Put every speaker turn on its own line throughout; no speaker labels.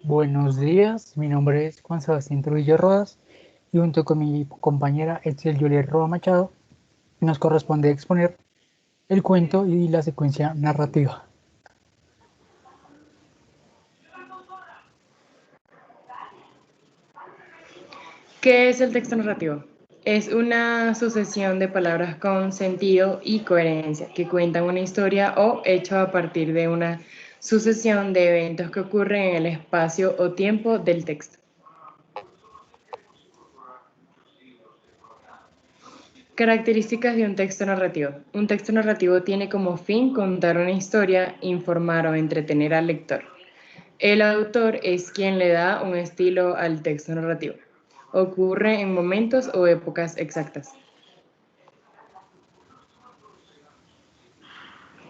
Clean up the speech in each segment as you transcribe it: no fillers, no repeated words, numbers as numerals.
Buenos días, mi nombre es Juan Sebastián Trujillo Rodas y junto con mi compañera Etzel Juliet Roa Machado nos corresponde exponer el cuento y la secuencia narrativa.
¿Qué es el texto narrativo? Es una sucesión de palabras con sentido y coherencia que cuentan una historia o hecho a partir de una sucesión de eventos que ocurren en el espacio o tiempo del texto. Características de un texto narrativo. Un texto narrativo tiene como fin contar una historia, informar o entretener al lector. El autor es quien le da un estilo al texto narrativo. Ocurre en momentos o épocas exactas.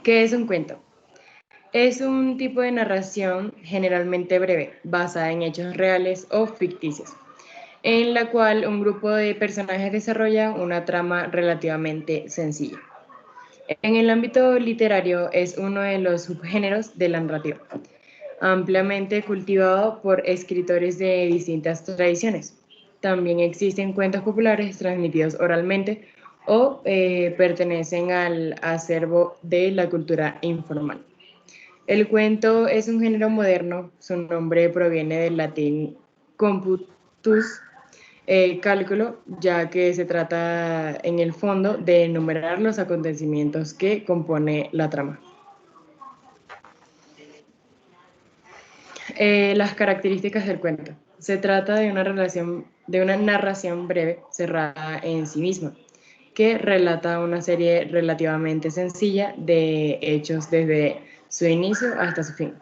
¿Qué es un cuento? Es un tipo de narración generalmente breve, basada en hechos reales o ficticios, en la cual un grupo de personajes desarrolla una trama relativamente sencilla. En el ámbito literario es uno de los subgéneros de la narrativa, ampliamente cultivado por escritores de distintas tradiciones. También existen cuentos populares transmitidos oralmente o pertenecen al acervo de la cultura informal. El cuento es un género moderno, su nombre proviene del latín computus, cálculo, ya que se trata en el fondo de enumerar los acontecimientos que compone la trama. Las características del cuento. Se trata de una narración breve, cerrada en sí misma, que relata una serie relativamente sencilla de hechos desde su inicio hasta su fin.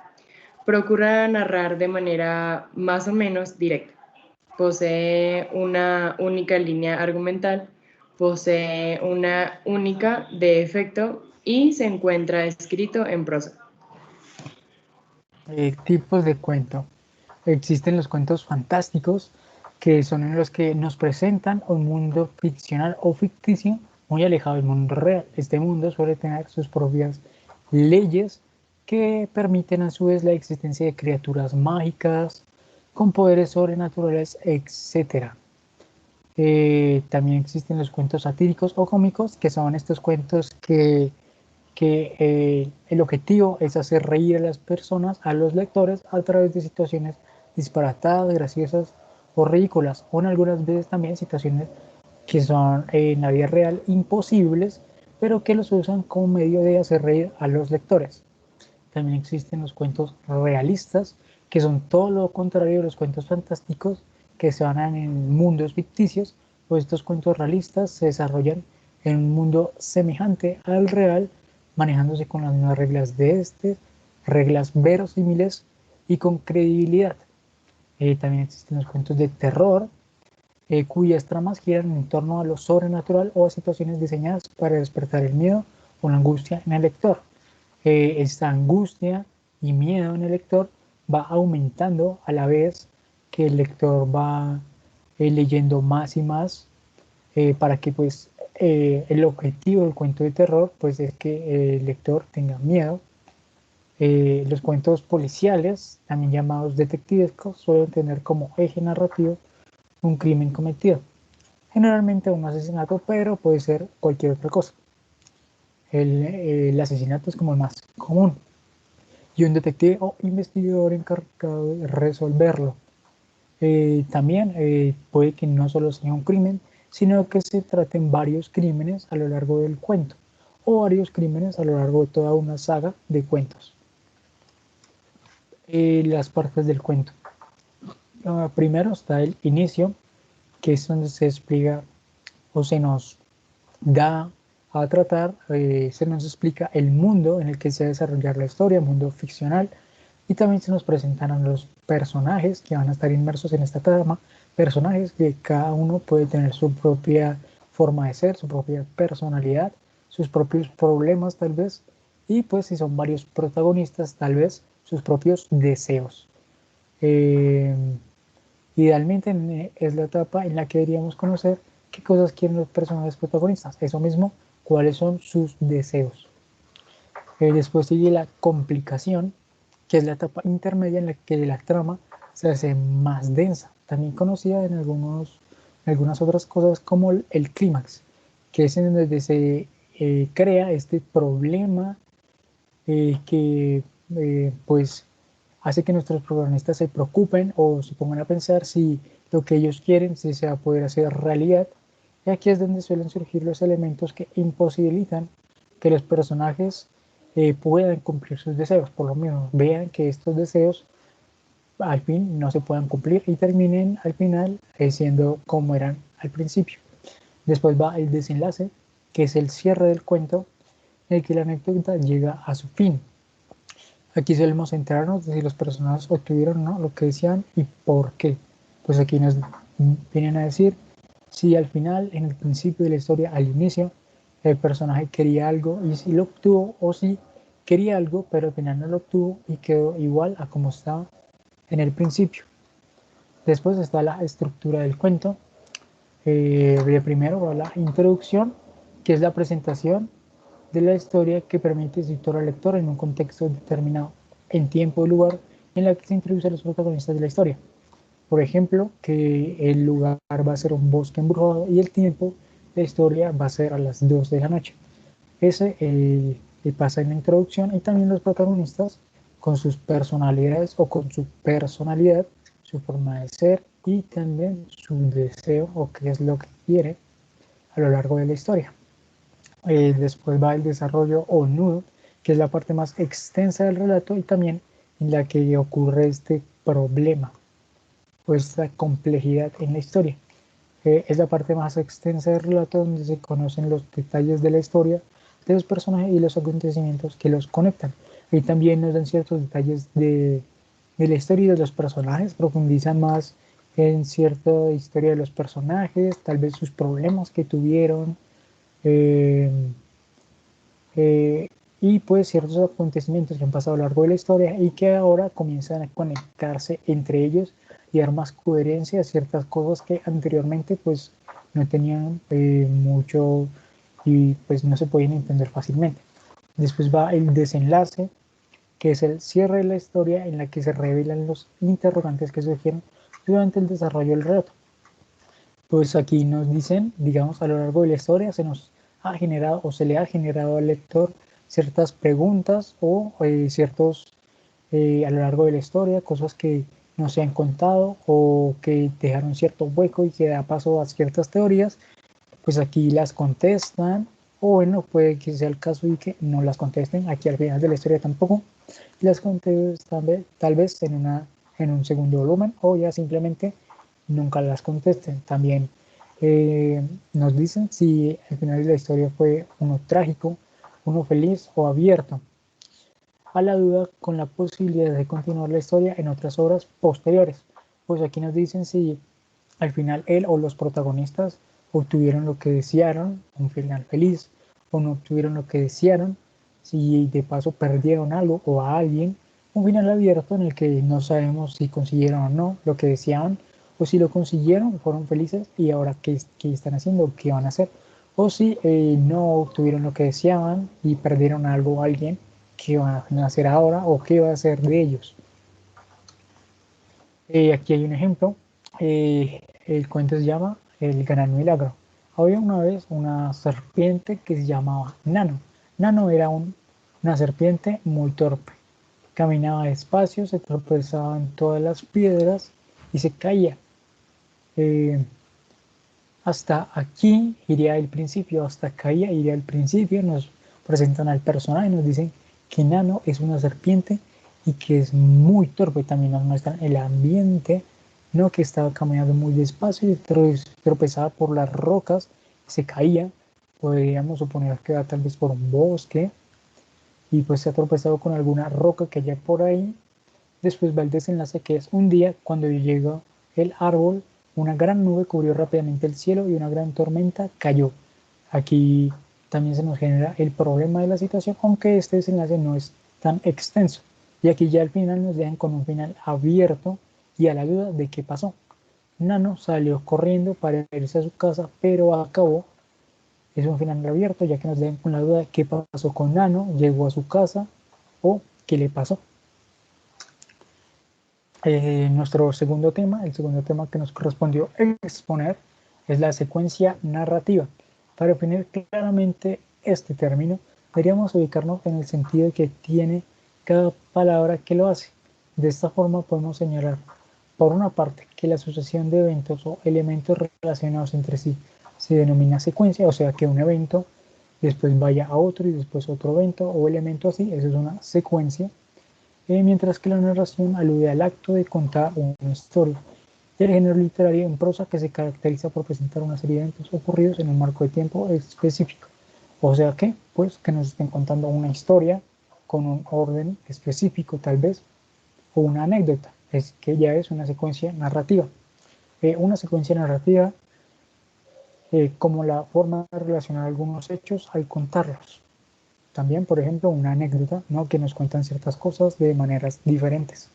Procura narrar de manera más o menos directa. Posee una única línea argumental, posee una única de efecto y se encuentra escrito en prosa.
Tipos de cuento. Existen los cuentos fantásticos, que son en los que nos presentan un mundo ficcional o ficticio muy alejado del mundo real. Este mundo suele tener sus propias leyes que permiten a su vez la existencia de criaturas mágicas con poderes sobrenaturales, etc. También existen los cuentos satíricos o cómicos, que son estos cuentos que el objetivo es hacer reír a las personas, a los lectores, a través de situaciones disparatadas, graciosas o ridículas, o en algunas veces también situaciones que son en la vida real imposibles, pero que los usan como medio de hacer reír a los lectores. También existen los cuentos realistas, que son todo lo contrario de los cuentos fantásticos, que se van en mundos ficticios, pues estos cuentos realistas se desarrollan en un mundo semejante al real, manejándose con las mismas reglas de este, reglas verosímiles y con credibilidad. También existen los cuentos de terror, cuyas tramas giran en torno a lo sobrenatural o a situaciones diseñadas para despertar el miedo o la angustia en el lector. Esta angustia y miedo en el lector va aumentando a la vez que el lector va leyendo más y más, para que pues el objetivo del cuento de terror pues es que el lector tenga miedo. Los cuentos policiales, también llamados detectivescos, suelen tener como eje narrativo un crimen cometido, generalmente un asesinato, pero puede ser cualquier otra cosa. El asesinato es como el más común, y un detective o investigador encargado de resolverlo. También puede que no solo sea un crimen, sino que se traten varios crímenes a lo largo del cuento, o varios crímenes a lo largo de toda una saga de cuentos. Las partes del cuento. Primero está el inicio, que es donde se explica o se nos da a tratar, se nos explica el mundo en el que se va a desarrollar la historia, mundo ficcional, y también se nos presentan a los personajes que van a estar inmersos en esta trama, personajes que cada uno puede tener su propia forma de ser, su propia personalidad, sus propios problemas tal vez, y pues si son varios protagonistas tal vez sus propios deseos. Eh, Idealmente es la etapa en la que deberíamos conocer qué cosas quieren los personajes protagonistas, eso mismo, cuáles son sus deseos. Después sigue la complicación, que es la etapa intermedia en la que la trama se hace más densa, también conocida en algunas otras cosas como el clímax, que es en donde se crea este problema que pues hace que nuestros protagonistas se preocupen o se pongan a pensar si lo que ellos quieren si se va a poder hacer realidad. Y aquí es donde suelen surgir los elementos que imposibilitan que los personajes puedan cumplir sus deseos, por lo menos vean que estos deseos al fin no se puedan cumplir y terminen al final siendo como eran al principio. Después va el desenlace, que es el cierre del cuento, en el que la anécdota llega a su fin. Aquí solemos centrarnos de si los personajes obtuvieron o no lo que decían y por qué. Pues aquí nos vienen a decir si al final, en el principio de la historia, al inicio, el personaje quería algo y si lo obtuvo, o si quería algo pero al final no lo obtuvo y quedó igual a como estaba en el principio. Después está la estructura del cuento. De primero va la introducción, que es la presentación de la historia que permite situar al lector en un contexto determinado, en tiempo y lugar en la que se introducen los protagonistas de la historia. Por ejemplo, que el lugar va a ser un bosque embrujado y el tiempo de la historia va a ser a las 2 de la noche. Ese pasa en la introducción y también los protagonistas con sus personalidades o con su personalidad, su forma de ser y también su deseo o qué es lo que quiere a lo largo de la historia. Después va el desarrollo o nudo, que es la parte más extensa del relato y también en la que ocurre este problema o esta complejidad en la historia. Es la parte más extensa del relato donde se conocen los detalles de la historia de los personajes y los acontecimientos que los conectan. Y también nos dan ciertos detalles de la historia de los personajes, profundizan más en cierta historia de los personajes, tal vez sus problemas que tuvieron, eh, eh, y pues ciertos acontecimientos que han pasado a lo largo de la historia y que ahora comienzan a conectarse entre ellos y dar más coherencia a ciertas cosas que anteriormente pues no tenían mucho y pues no se podían entender fácilmente. Después va el desenlace, que es el cierre de la historia en la que se revelan los interrogantes que surgieron durante el desarrollo del relato. Pues aquí nos dicen, digamos, a lo largo de la historia se nos ha generado o se le ha generado al lector ciertas preguntas o ciertos, a lo largo de la historia, cosas que no se han contado o que dejaron cierto hueco y que da paso a ciertas teorías, pues aquí las contestan o bueno, puede que sea el caso y que no las contesten aquí al final de la historia tampoco, y las contestan tal vez en un segundo volumen o ya simplemente nunca las contesten. También nos dicen si el final de la historia fue uno trágico, uno feliz o abierto a la duda con la posibilidad de continuar la historia en otras obras posteriores. Pues aquí nos dicen si al final él o los protagonistas obtuvieron lo que desearon, un final feliz, o no obtuvieron lo que desearon, si de paso perdieron algo o a alguien, un final abierto en el que no sabemos si consiguieron o no lo que deseaban, o si lo consiguieron, fueron felices y ahora qué están haciendo, qué van a hacer, o si no obtuvieron lo que deseaban y perdieron algo o a alguien, qué van a hacer ahora o qué va a hacer de ellos. Aquí hay un ejemplo. El cuento se llama El Gran Milagro. Había una vez una serpiente que se llamaba Nano. Nano era una serpiente muy torpe. Caminaba despacio, se tropezaba en todas las piedras y se caía. Eh, Hasta aquí iría el principio, hasta acá iría el principio. Nos presentan al personaje, nos dicen que Nano es una serpiente y que es muy torpe. También nos muestran el ambiente, ¿no? Que estaba caminando muy despacio y tropezaba por las rocas, se caía. Podríamos suponer que va tal vez por un bosque y pues se ha tropezado con alguna roca que haya por ahí. Después va el desenlace, que es un día cuando llega el árbol, una gran nube cubrió rápidamente el cielo y una gran tormenta cayó. Aquí también se nos genera el problema de la situación, aunque este desenlace no es tan extenso. Y aquí ya al final nos dejan con un final abierto y a la duda de qué pasó. Nano salió corriendo para irse a su casa, pero acabó. Es un final abierto, ya que nos dejan con la duda de qué pasó con Nano, llegó a su casa o qué le pasó. Nuestro segundo tema, el segundo tema que nos correspondió exponer, es la secuencia narrativa. Para definir claramente este término, deberíamos ubicarnos en el sentido que tiene cada palabra que lo hace. De esta forma podemos señalar, por una parte, que la asociación de eventos o elementos relacionados entre sí se denomina secuencia, o sea que un evento después vaya a otro y después otro evento o elemento así, eso es una secuencia. Mientras que la narración alude al acto de contar una historia. Y el género literario en prosa que se caracteriza por presentar una serie de eventos ocurridos en un marco de tiempo específico. O sea que, pues, que nos estén contando una historia con un orden específico tal vez, o una anécdota, es que ya es una secuencia narrativa. Una secuencia narrativa como la forma de relacionar algunos hechos al contarlos. También, por ejemplo, una anécdota, ¿no? Que nos cuentan ciertas cosas de maneras diferentes.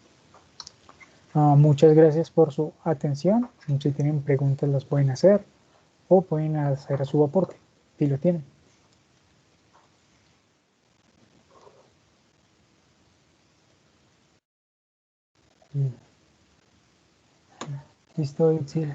Muchas gracias por su atención. Si tienen preguntas las pueden hacer o pueden hacer su aporte, si lo tienen. Listo, Itzil.